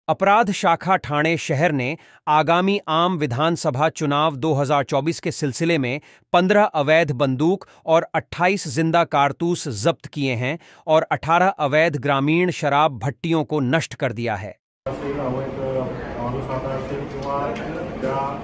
अपराध शाखा ठाणे शहर ने आगामी आम विधानसभा चुनाव 2024 के सिलसिले में 15 अवैध बंदूक और 28 जिंदा कारतूस जब्त किए हैं और 18 अवैध ग्रामीण शराब भट्टियों को नष्ट कर दिया है।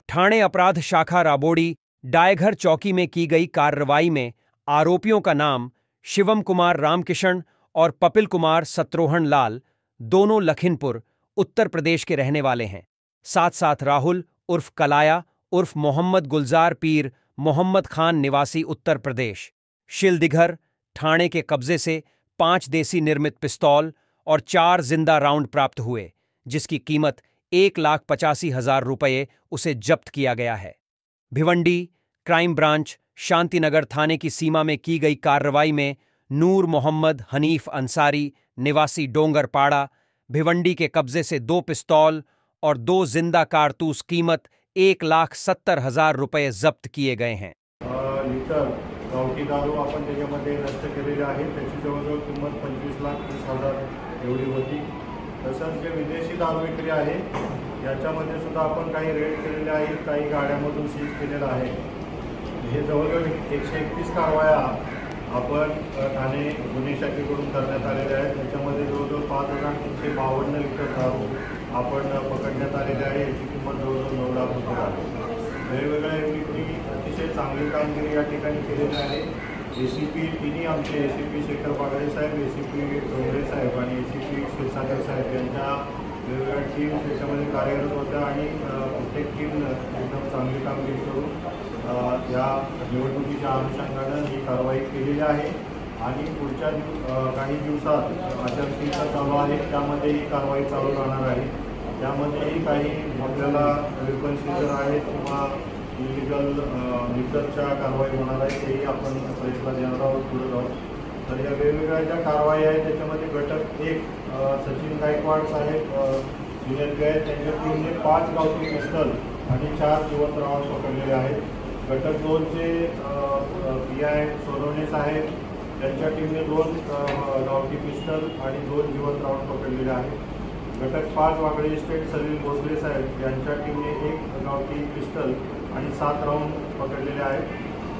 ठाणे अपराध शाखा राबोड़ी डायघर चौकी में की गई कार्रवाई में आरोपियों का नाम शिवम कुमार रामकिशन और पपिल कुमार सत्रोहन लाल, दोनों लखीमपुर उत्तर प्रदेश के रहने वाले हैं। साथ साथ राहुल उर्फ कलाया उर्फ मोहम्मद गुलजार पीर मोहम्मद खान निवासी उत्तर प्रदेश शिलदिघर ठाणे के कब्जे से 5 देसी निर्मित पिस्तौल और 4 जिंदा राउंड प्राप्त हुए, जिसकी कीमत 1,85,000 रुपये उसे जब्त किया गया है। भिवंडी क्राइम ब्रांच शांतिनगर थाने की सीमा में की गई कार्रवाई में नूर मोहम्मद हनीफ अंसारी निवासी डोंगरपाड़ा भिवंडी के कब्जे से 2 पिस्तौल और 2 जिंदा कारतूस कीमत 1,70,000 रुपये जब्त किए गए हैं। लिटर गावठी दारू आपण त्याच्यामध्ये नष्ट केलेली आहे, त्याची जवळजवळ किंमत 25,30,000 एवढी होती। तसंच जे विदेशी दारू विक्री आहे याच्यामध्ये सुद्धा आपण काही रेड केलेले आहेत, काही गाड्यांमधून सीज केलेलं आहे। हे जवळजवळ 131 कारवाया आपण ठाणे गुन्हे शाखेकडून करण्यात आलेल्या आहेत। त्याच्यामध्ये जवळजवळ 5,352 लिटर दारू आपण पकडण्यात आलेली आहे, याची किंमत जवळजवळ 9 लाख रुपये आहे। वेगवेगळ्या विक्री अतिशय चांगली कामगिरी या ठिकाणी केलेली आहे। एसीपी तिन्ही आमचे एसीपी शेखर बागडे साहेब, एसीपी डोंगरे साहेब आणि एसीपी क्षीरसागर साहेब यांच्या वेगवेगळ्या टीम्स याच्यामध्ये कार्यरत होत्या आणि प्रत्येक टीम एकदम चांगली कामगिरी करून या निवडणुकीच्या अनुषंगानं ही कारवाई केलेली आहे आणि पुढच्या काही दिवसात आचारसंहिता चालू आहे, त्यामध्ये ही कारवाई चालू राहणार आहे। त्यामध्येही काही आपल्याला वेपन सीजर आहेत किंवा इलिगल लिटरच्या कारवाई होणार आहे, तेही आपण प्रेसला देणार आहोत पुढे जाऊन। तर या वेगवेगळ्या ज्या कारवाई आहेत त्याच्यामध्ये घटक 1 सचिन गायकवाड साहेब ज्युनियर पी आहेत, त्यांच्या टीमने 5 गावठी पिस्टल आणि 4 जिवंत राऊंड पकडलेले आहेत। घटक 2 चे PI सोनवणे साहेब, त्यांच्या टीमने 2 गावठी पिस्टल आणि 2 जिवंत राऊंड पकडलेले आहेत। घटक 5 वागळे इस्टेट सलील भोसले साहेब यांच्या टीमने 1 गावठी पिस्टल आणि 7 राऊंड पकडलेले आहेत।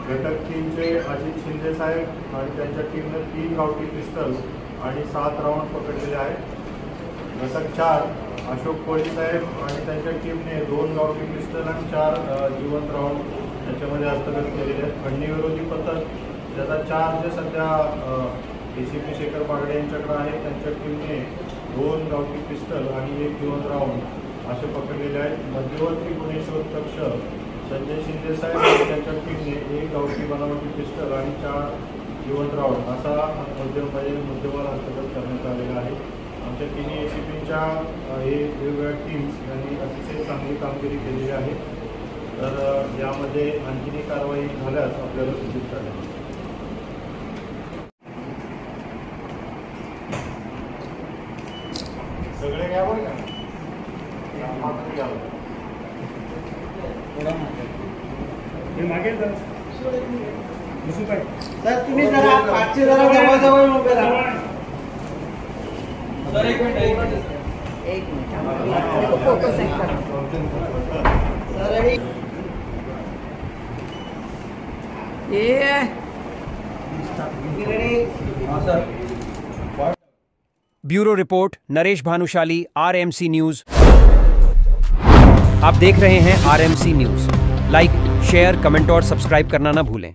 घटक 3 चे अजित शिंदे साहेब आणि त्यांच्या टीमने 3 गावठी पिस्टल आणि 7 राऊंड पकडलेले आहेत। घटक 4 अशोक कोळी साहेब आणि त्यांच्या टीमने 2 गावठी पिस्टल आणि 4 जिवंत राऊंड त्याच्यामध्ये हस्तगत केलेले आहेत। खंडणीविरोधी पथक ज्याचा 4 जे सध्या एसीपी शेखर बागडे यांच्याकडे आहे, त्यांच्या टीमने 2 गावठी पिस्टल आणि 1 जिवंत राऊंड असे पकडलेले आहेत। मध्यवर्ती गुन्हे शोध कक्ष संजय शिंदे साहेब आणि त्यांच्या टीमने 1 गावठी बनावटी पिस्टल आणि 4 जिवंत राऊंड असा मुद्देमाल हस्तगत करण्यात आलेला आहे। आमच्या तिन्ही एसीपींच्या हे वेगवेगळ्या टीम्स यांनी अतिशय चांगली कामगिरी केलेली आहे। तर यामध्ये आणखीन कारवाई झाल्यास आपल्याला सूचित करेल। सगळे घ्या बरं का, मात्र घ्या हे मागे सर, तुम्ही जरा पाचशे जरा जवळ उभे राहा सर। एक minute focus bureau report Naresh Bhanushali, RMC news. आप देख रहे हैं RMC news. Like, share, comment और सब्सक्राइब करना ना भूलें।